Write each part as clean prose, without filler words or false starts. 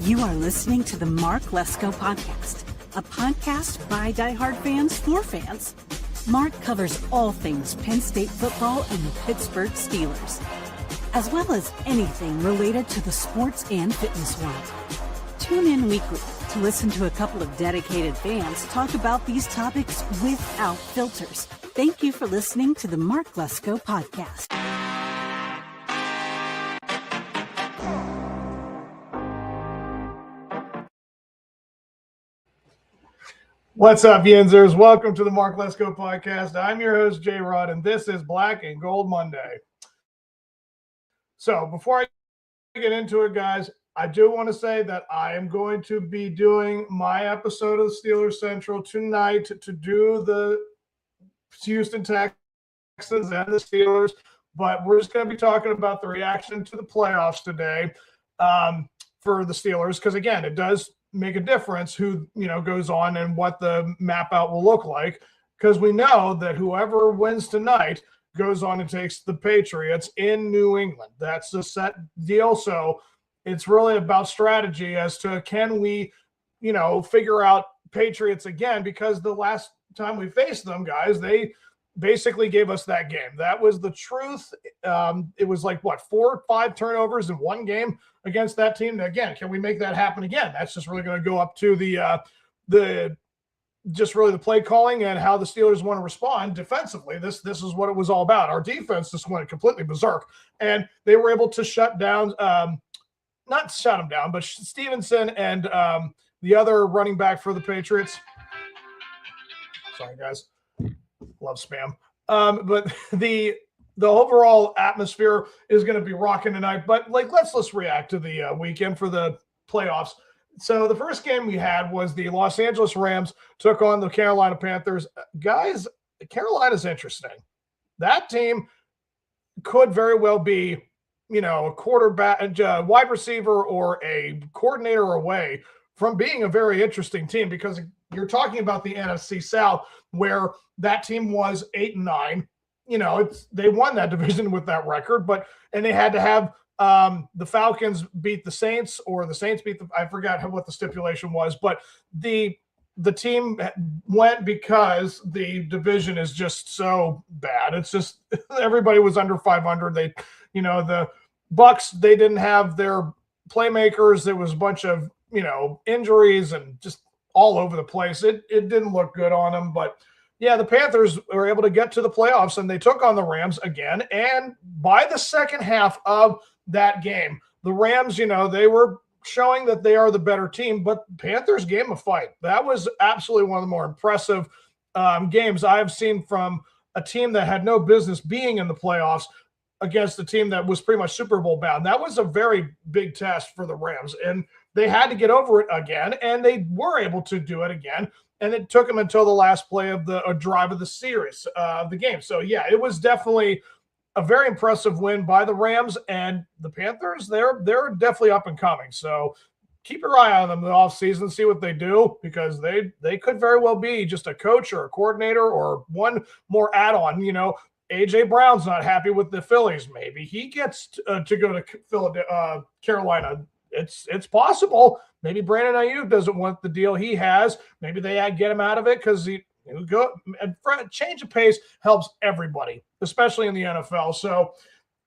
You are listening to the Mark Lesko Podcast, a podcast by diehard fans for fans. Mark covers all things Penn State football and the Pittsburgh Steelers, as well as anything related to the sports and fitness world. Tune in weekly to listen to a couple of dedicated fans talk about these topics without filters. Thank you for listening to the Mark Lesko Podcast. What's up, Yinzers? Welcome to the Mark Lesko Podcast. I'm your host, J Rod, and this is Black and Gold Monday. So before I get into it, guys, I do want to say that I am going to be doing my episode of the Steelers Central tonight to do the Houston Texans and the Steelers, but we're just going to be talking about the reaction to the playoffs today for the Steelers, because, again, it does make a difference who goes on and what the map out will look like, because we know that whoever wins tonight goes on and takes the Patriots in New England. That's a set deal. So it's really about strategy as to can we figure out Patriots again, because the last time we faced them, guys, they basically gave us that game. That was the truth. It was like 4 or 5 turnovers in one game against that team. Again, can we make that happen again? That's just really going to go up to the play calling and how the Steelers want to respond defensively. This is what it was all about. Our defense just went completely berserk, and they were able to shut down, not shut them down, but Stevenson and the other running back for the Patriots. Sorry, guys. Love spam. But the overall atmosphere is going to be rocking tonight. But let's react to the weekend for the playoffs. So the first game we had was the Los Angeles Rams took on the Carolina Panthers. Guys, Carolina's interesting. That team could very well be, a quarterback, wide receiver, or a coordinator away from being a very interesting team, because you're talking about the NFC South, where that team was 8-9. They won that division with that record, and they had to have the Falcons beat the Saints, or the Saints beat I forgot what the stipulation was, but the team went because the division is just so bad. It's just everybody was under 500. The Bucks, they didn't have their playmakers. There was a bunch of injuries and just all over the place. It didn't look good on them, but yeah, the Panthers were able to get to the playoffs, and they took on the Rams again. And by the second half of that game, the Rams, they were showing that they are the better team, but Panthers gave them a fight. That was absolutely one of the more impressive games I've seen from a team that had no business being in the playoffs against a team that was pretty much Super Bowl bound. That was a very big test for the Rams, and they had to get over it again, and they were able to do it again. And it took them until the last play of the drive of the series of the game. So, yeah, it was definitely a very impressive win by the Rams, and the Panthers, they're definitely up and coming. So keep your eye on them in the offseason, see what they do, because they could very well be just a coach or a coordinator or one more add-on. A.J. Brown's not happy with the Phillies. Maybe he gets to go to Carolina. It's possible. Maybe Brandon Ayuk doesn't want the deal he has. Maybe they get him out of it, because change of pace helps everybody, especially in the NFL. So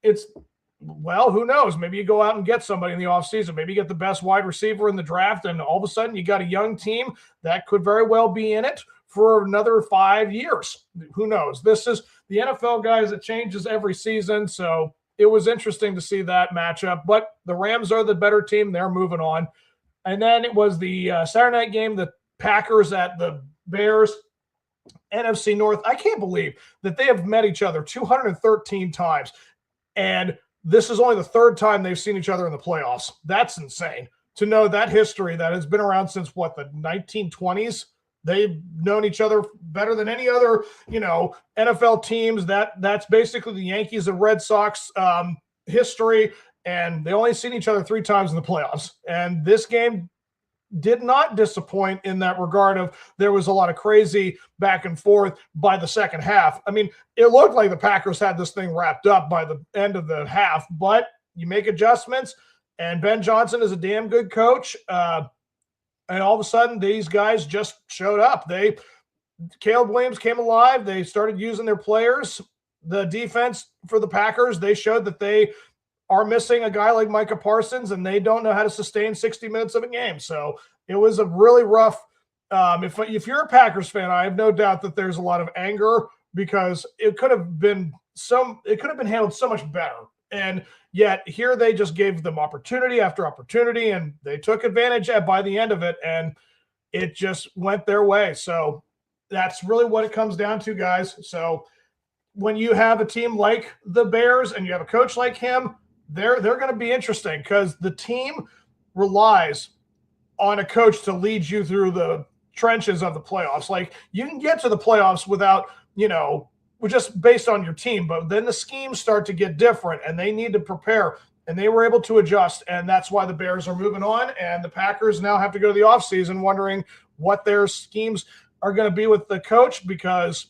who knows? Maybe you go out and get somebody in the offseason. Maybe you get the best wide receiver in the draft, and all of a sudden you got a young team that could very well be in it for another 5 years. Who knows? This is the NFL, guys. It changes every season. So it was interesting to see that matchup, but the Rams are the better team. They're moving on. And then it was the Saturday night game, the Packers at the Bears, NFC North. I can't believe that they have met each other 213 times, and this is only the third time they've seen each other in the playoffs. That's insane to know that history that has been around since the 1920s. They've known each other better than any other, NFL teams. That's basically the Yankees and Red Sox history, and they only seen each other 3 times in the playoffs. And this game did not disappoint in that regard of there was a lot of crazy back and forth by the second half. I mean, it looked like the Packers had this thing wrapped up by the end of the half, but you make adjustments, And Ben Johnson is a damn good coach. And all of a sudden, these guys just showed up. Caleb Williams came alive. They started using their players. The defense for the Packers, they showed that they are missing a guy like Micah Parsons, and they don't know how to sustain 60 minutes of a game. So it was a really rough. If you're a Packers fan, I have no doubt that there's a lot of anger because it could have been handled so much better. And yet here they just gave them opportunity after opportunity, and they took advantage by the end of it, and it just went their way. So that's really what it comes down to, guys. So when you have a team like the Bears and you have a coach like him, they're going to be interesting because the team relies on a coach to lead you through the trenches of the playoffs. Like, you can get to the playoffs without, just based on your team, but then the schemes start to get different and they need to prepare, and they were able to adjust. And that's why the Bears are moving on, and the Packers now have to go to the offseason wondering what their schemes are going to be with the coach, because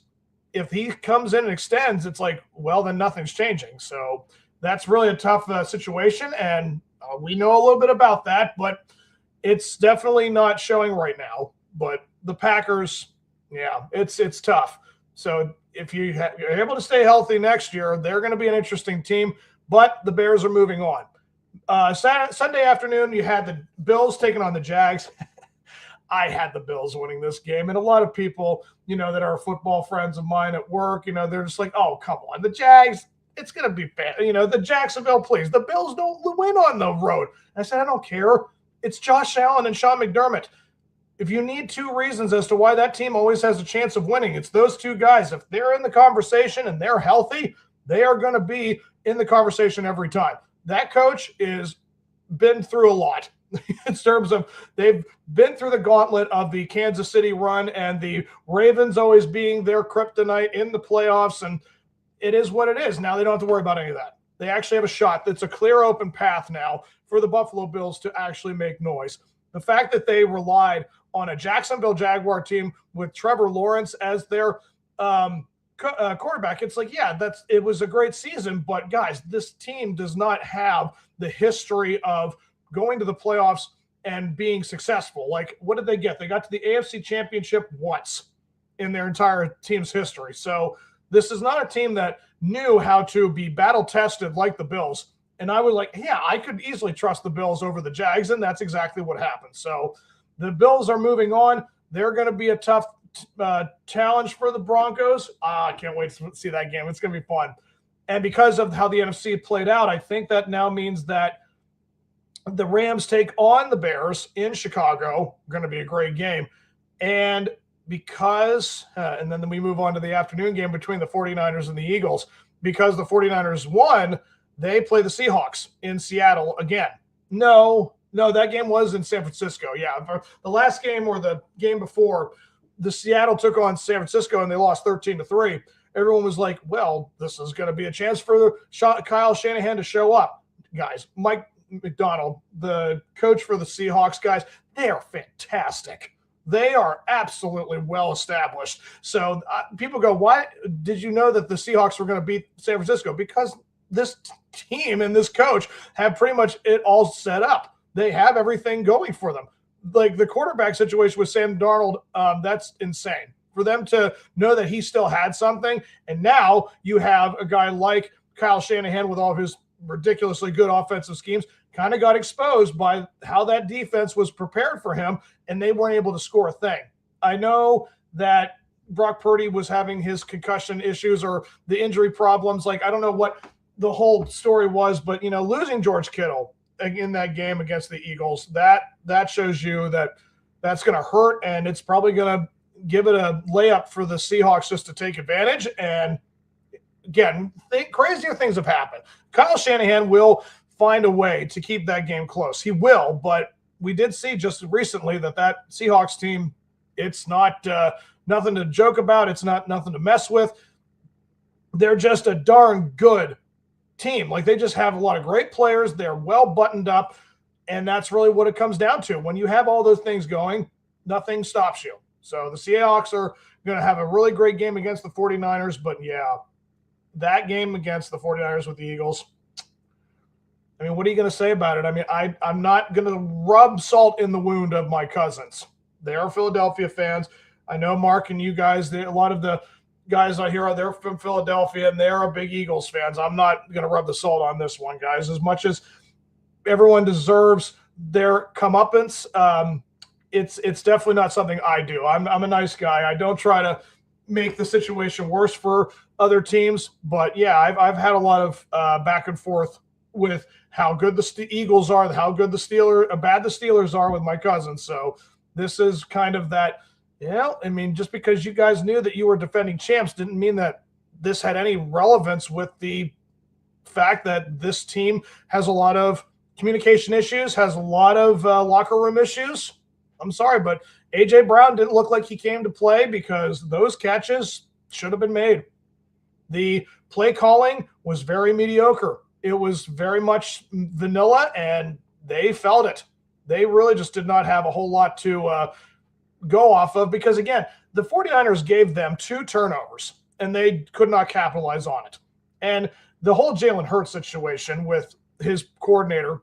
if he comes in and extends, it's like, well, then nothing's changing. So that's really a tough situation, and we know a little bit about that, but it's definitely not showing right now. But the Packers, yeah, it's tough. So if you're able to stay healthy next year, they're going to be an interesting team, but the Bears are moving on. Sunday afternoon, you had the Bills taking on the Jags. I had the Bills winning this game, and a lot of people, that are football friends of mine at work, they're just like, oh, come on, the Jags, it's going to be bad. The Jacksonville, please. The Bills don't win on the road. I said, I don't care. It's Josh Allen and Sean McDermott. If you need two reasons as to why that team always has a chance of winning, it's those two guys. If they're in the conversation and they're healthy, they are going to be in the conversation every time. That coach is been through a lot in terms of they've been through the gauntlet of the Kansas City run and the Ravens always being their kryptonite in the playoffs, and it is what it is. Now they don't have to worry about any of that. They actually have a shot that's a clear open path now for the Buffalo Bills to actually make noise. The fact that they relied on a Jacksonville Jaguar team with Trevor Lawrence as their quarterback, it's like, yeah, it was a great season, but guys, this team does not have the history of going to the playoffs and being successful. Like, what did they get? They got to the AFC Championship once in their entire team's history. So this is not a team that knew how to be battle-tested like the Bills. And I was like, yeah, I could easily trust the Bills over the Jags, and that's exactly what happened. So the Bills are moving on. They're going to be a tough challenge for the Broncos. I can't wait to see that game. It's going to be fun. And because of how the NFC played out, I think that now means that the Rams take on the Bears in Chicago. Going to be a great game. And because and then we move on to the afternoon game between the 49ers and the Eagles. Because the 49ers won, they play the Seahawks in Seattle again. No, that game was in San Francisco. Yeah, the last game or the game before, the Seattle took on San Francisco and they lost 13-3. Everyone was like, well, this is going to be a chance for Kyle Shanahan to show up. Guys, Mike McDonald, the coach for the Seahawks, guys, they are fantastic. They are absolutely well established. So people go, why did you know that the Seahawks were going to beat San Francisco? Because this team and this coach have pretty much it all set up. They have everything going for them. Like the quarterback situation with Sam Darnold, that's insane. For them to know that he still had something, and now you have a guy like Kyle Shanahan with all of his ridiculously good offensive schemes kind of got exposed by how that defense was prepared for him, and they weren't able to score a thing. I know that Brock Purdy was having his concussion issues or the injury problems. Like, I don't know what the whole story was, but, losing George Kittle in that game against the Eagles, that shows you that that's going to hurt, and it's probably going to give it a layup for the Seahawks just to take advantage. And again, crazier things have happened. Kyle Shanahan will find a way to keep that game close. He will, but we did see just recently that Seahawks team, it's not nothing to joke about. It's not nothing to mess with. They're just a darn good team. Like, they just have a lot of great players. They're well buttoned up, and that's really what it comes down to. When you have all those things going, nothing stops you. So the Seahawks are going to have a really great game against the 49ers, but yeah, that game against the 49ers with the Eagles, I mean, what are you going to say about it? I mean, I'm not going to rub salt in the wound of my cousins. They are Philadelphia fans. I know Mark and you guys, a lot of the guys I hear, they're from Philadelphia and they're big Eagles fans. I'm not going to rub the salt on this one, guys. As much as everyone deserves their comeuppance, it's definitely not something I do. I'm a nice guy. I don't try to make the situation worse for other teams. But yeah, I've had a lot of back and forth with how good the Eagles are, how good bad the Steelers are with my cousins. So this is kind of that. Yeah, I mean, just because you guys knew that you were defending champs didn't mean that this had any relevance with the fact that this team has a lot of communication issues, has a lot of locker room issues. I'm sorry, but A.J. Brown didn't look like he came to play because those catches should have been made. The play calling was very mediocre. It was very much vanilla, and they felt it. They really just did not have a whole lot to go off of because, again, the 49ers gave them 2 turnovers, and they could not capitalize on it. And the whole Jalen Hurts situation with his coordinator,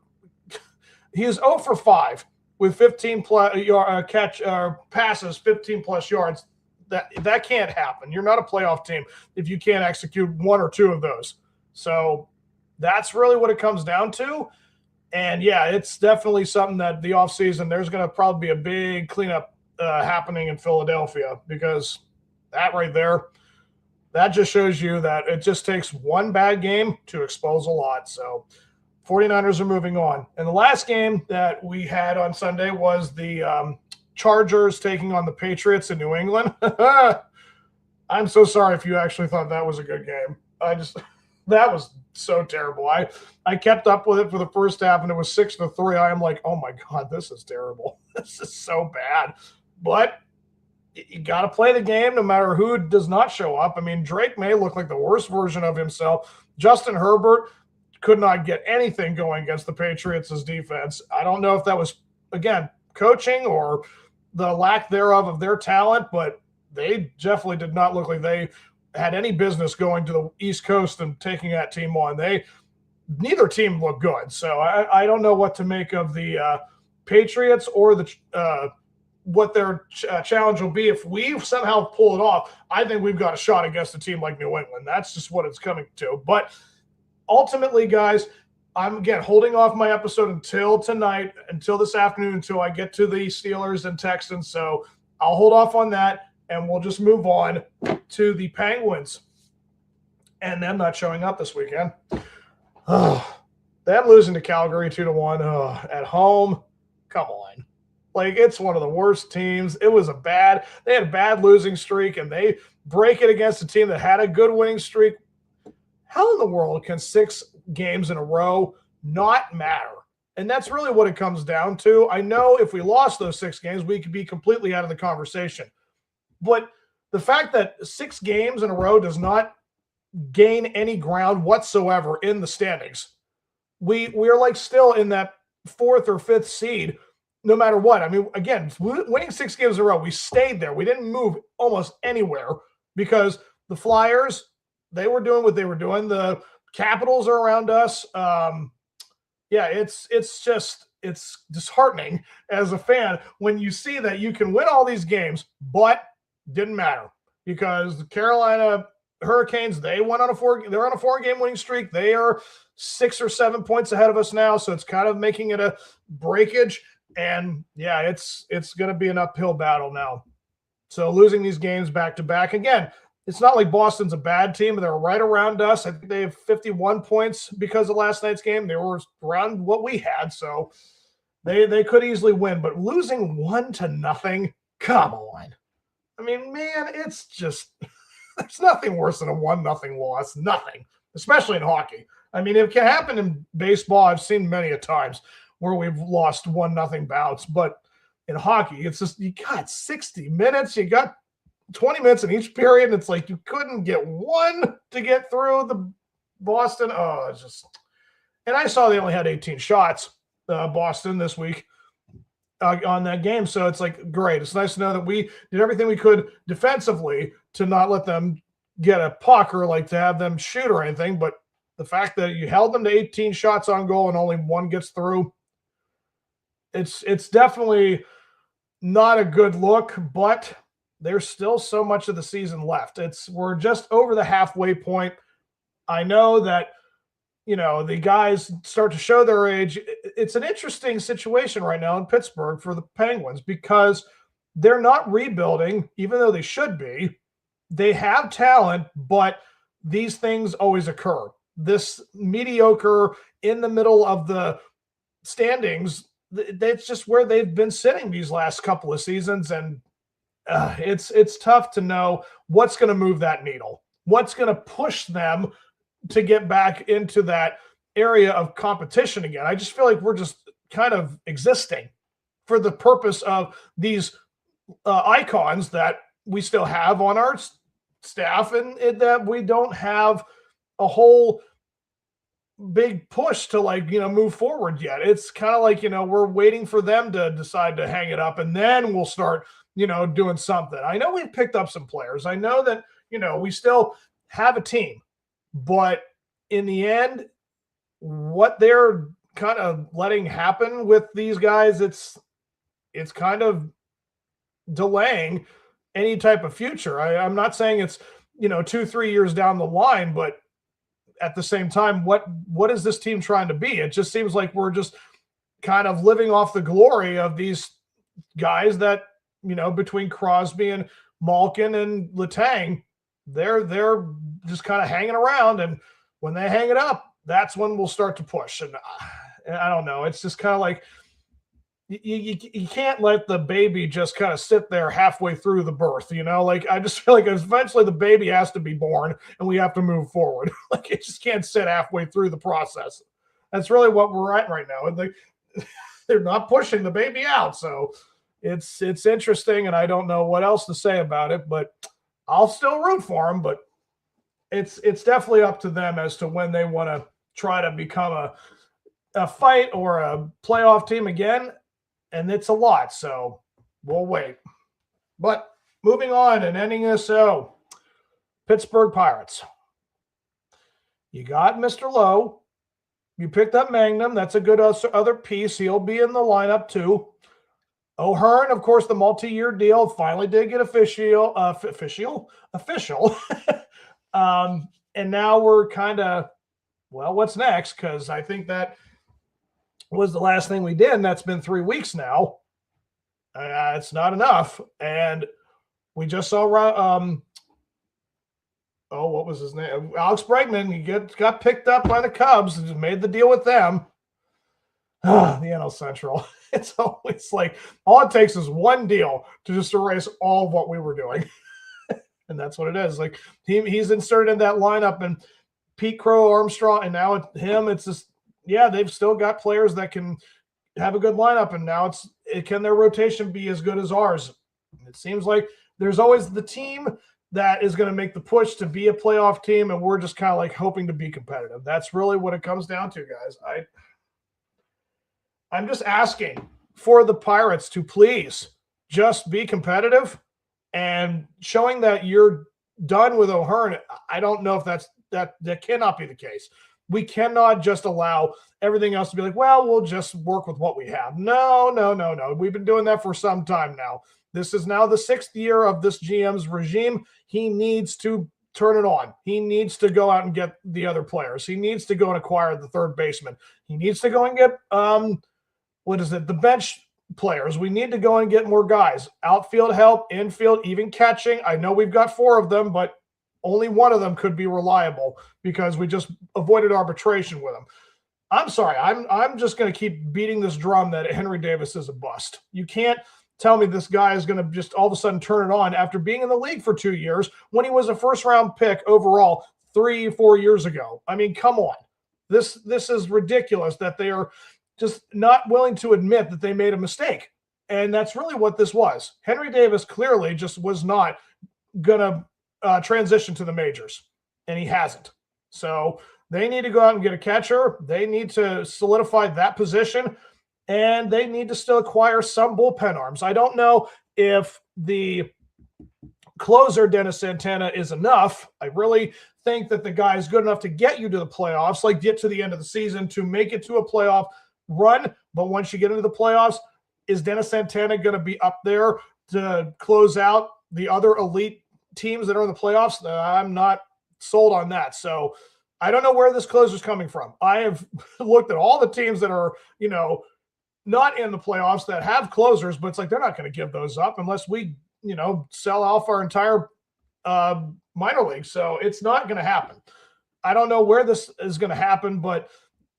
he is 0 for 5 with 15 passes, 15-plus yards. That can't happen. You're not a playoff team if you can't execute 1 or 2 of those. So that's really what it comes down to. And, yeah, it's definitely something that the offseason, there's going to probably be a big cleanup happening in Philadelphia because that right there, that just shows you that it just takes one bad game to expose a lot. So 49ers are moving on. And the last game that we had on Sunday was the Chargers taking on the Patriots in New England. I'm so sorry if you actually thought that was a good game. That was so terrible. I kept up with it for the first half, and it was 6-3. I am like, oh my God, this is terrible. This is so bad. But you got to play the game no matter who does not show up. I mean, Drake may look like the worst version of himself. Justin Herbert could not get anything going against the Patriots' defense. I don't know if that was, again, coaching or the lack thereof of their talent, but they definitely did not look like they had any business going to the East Coast and taking that team on. Neither team looked good. So I don't know what to make of the Patriots or the what their challenge will be. If we somehow pull it off, I think we've got a shot against a team like New England. That's just what it's coming to. But ultimately, guys, I'm, again, holding off my episode until tonight, until this afternoon, until I get to the Steelers and Texans. So I'll hold off on that, and we'll just move on to the Penguins and them not showing up this weekend. Them losing to Calgary 2-1 at home. Come on. Like, it's one of the worst teams. They had a bad losing streak, and they break it against a team that had a good winning streak. How in the world can 6 games in a row not matter? And that's really what it comes down to. I know if we lost those 6 games, we could be completely out of the conversation. But the fact that 6 games in a row does not gain any ground whatsoever in the standings, we are like still in that 4th or 5th seed no matter what. I mean, again, winning 6 games in a row, we stayed there. We didn't move almost anywhere because the Flyers, they were doing what they were doing. The Capitals are around us. It's disheartening as a fan when you see that you can win all these games, but didn't matter because the Carolina Hurricanes, they're on a 4-game winning streak. They are 6 or 7 points ahead of us now, so it's kind of making it a breakage. And yeah, it's going to be an uphill battle now. So losing these games back to back, again, it's not like Boston's a bad team. They're right around us. I think they have 51 points because of last night's game. They were around what we had, so they could easily win. But losing 1-0, come on. I mean, man, it's just there's nothing worse than a 1-0 loss. Nothing, especially in hockey. I mean, it can happen in baseball. I've seen many a times where we've lost 1-0 bouts, but in hockey, it's just you got 60 minutes. You got 20 minutes in each period, and it's like you couldn't get one to get through the Boston. Oh, it's just – and I saw they only had 18 shots, Boston, this week on that game. So it's like, great. It's nice to know that we did everything we could defensively to not let them get a puck or like to have them shoot or anything. But the fact that you held them to 18 shots on goal and only one gets through, it's definitely not a good look, but there's still so much of the season left. We're just over the halfway point. I know that, the guys start to show their age. It's an interesting situation right now in Pittsburgh for the Penguins because they're not rebuilding, even though they should be. They have talent, but these things always occur. This mediocre in the middle of the standings, that's just where they've been sitting these last couple of seasons. And it's tough to know what's going to move that needle, what's going to push them to get back into that area of competition again. I just feel like we're just kind of existing for the purpose of these icons that we still have on our staff, and that we don't have a whole big push to move forward yet. It's kind of like, we're waiting for them to decide to hang it up, and then we'll start, doing something. I know we've picked up some players. I know that, we still have a team, but in the end, what they're kind of letting happen with these guys, it's kind of delaying any type of future. I'm not saying it's, 2-3 years down the line, but at the same time, what is this team trying to be? It just seems like we're just kind of living off the glory of these guys that, between Crosby and Malkin and Letang, they're just kind of hanging around. And when they hang it up, that's when we'll start to push. And I don't know. It's just kind of like you can't let the baby just kind of sit there halfway through the birth, I just feel like eventually the baby has to be born and we have to move forward. It just can't sit halfway through the process. That's really what we're at right now. And they're not pushing the baby out. So it's interesting, and I don't know what else to say about it, but I'll still root for them. But it's definitely up to them as to when they want to try to become a fight or a playoff team again. And it's a lot, so we'll wait. But moving on and ending this, Pittsburgh Pirates. You got Mr. Lowe. You picked up Magnum. That's a good other piece. He'll be in the lineup too. O'Hearn, of course, the multi-year deal finally did get official. And now we're kind of, what's next? Because I think that was the last thing we did, and that's been 3 weeks now. It's not enough. And we just saw, what was his name? Alex Bregman. He got picked up by the Cubs and just made the deal with them. The NL Central. It's always like, all it takes is one deal to just erase all of what we were doing. And that's what it is. Like he's inserted in that lineup, and Pete Crow, Armstrong, and now it's him. It's just, they've still got players that can have a good lineup, and now can their rotation be as good as ours? It seems like there's always the team that is going to make the push to be a playoff team, and we're just kind of like hoping to be competitive. That's really what it comes down to, guys. I'm just asking for the Pirates to please just be competitive, and showing that you're done with O'Hearn. I don't know if that cannot be the case. We cannot just allow everything else to be like, we'll just work with what we have. No. We've been doing that for some time now. This is now the 6th year of this GM's regime. He needs to turn it on. He needs to go out and get the other players. He needs to go and acquire the third baseman. He needs to go and get, the bench players. We need to go and get more guys. Outfield help, infield, even catching. I know we've got 4 of them, but only one of them could be reliable because we just avoided arbitration with them. I'm sorry. I'm just going to keep beating this drum that Henry Davis is a bust. You can't tell me this guy is going to just all of a sudden turn it on after being in the league for 2 years when he was a first-round pick overall 3-4 years ago. I mean, come on. This is ridiculous that they are just not willing to admit that they made a mistake. And that's really what this was. Henry Davis clearly just was not going to transition to the majors, and he hasn't. So they need to go out and get a catcher. They need to solidify that position, and they need to still acquire some bullpen arms. I don't know if the closer, Dennis Santana, is enough. I really think that the guy is good enough to get you to the playoffs, like get to the end of the season to make it to a playoff run. But once you get into the playoffs, is Dennis Santana going to be up there to close out the other elite teams that are in the playoffs? I'm not sold on that. So I don't know where this closer is coming from. I have looked at all the teams that are, not in the playoffs that have closers, but it's like they're not going to give those up unless we, sell off our entire minor league. So it's not going to happen. I don't know where this is going to happen, but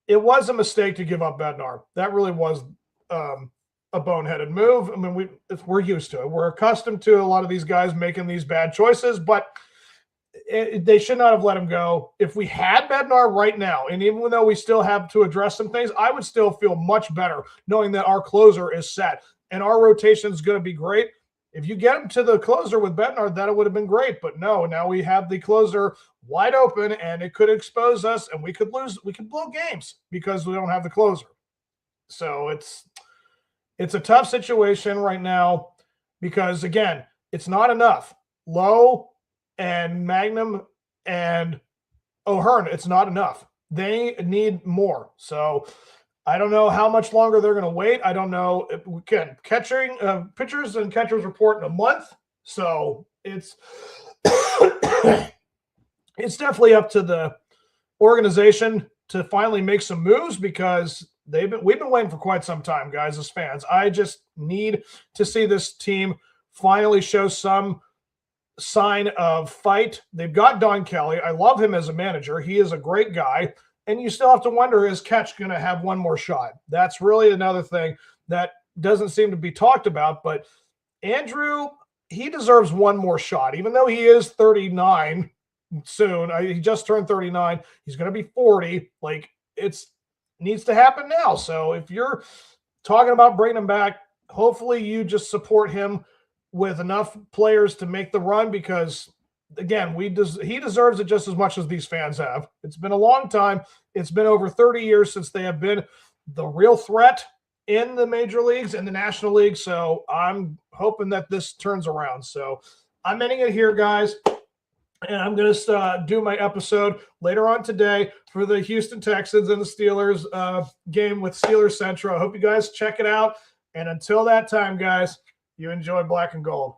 it was a mistake to give up Bednar. That really was a boneheaded move. I mean, we're used to it. We're accustomed to a lot of these guys making these bad choices, but they should not have let him go. If we had Bednar right now, and even though we still have to address some things, I would still feel much better knowing that our closer is set and our rotation is going to be great. If you get him to the closer with Bednar, that would have been great. But no, now we have the closer wide open, and it could expose us, and we could lose. We could blow games because we don't have the closer. So it's a tough situation right now because, again, it's not enough. Lowe and Magnum and O'Hearn, it's not enough. They need more. So I don't know how much longer they're going to wait. I don't know. Again, pitchers and catchers report in a month. So it's it's definitely up to the organization to finally make some moves because we've been waiting for quite some time, guys, as fans. I just need to see this team finally show some sign of fight. They've got Don Kelly. I love him as a manager. He is a great guy. And you still have to wonder, is Ketch going to have one more shot? That's really another thing that doesn't seem to be talked about. But Andrew, he deserves one more shot, even though he is 39 soon. He just turned 39. He's going to be 40. Like, it needs to happen now. So if you're talking about bringing him back, hopefully you just support him with enough players to make the run because, again, he deserves it just as much as these fans have. It's been a long time. It's been over 30 years since they have been the real threat in the major leagues and the National League. So I'm hoping that this turns around. So I'm ending it here, guys. And I'm going to do my episode later on today for the Houston Texans and the Steelers game with Steelers Central. I hope you guys check it out. And until that time, guys, you enjoy black and gold.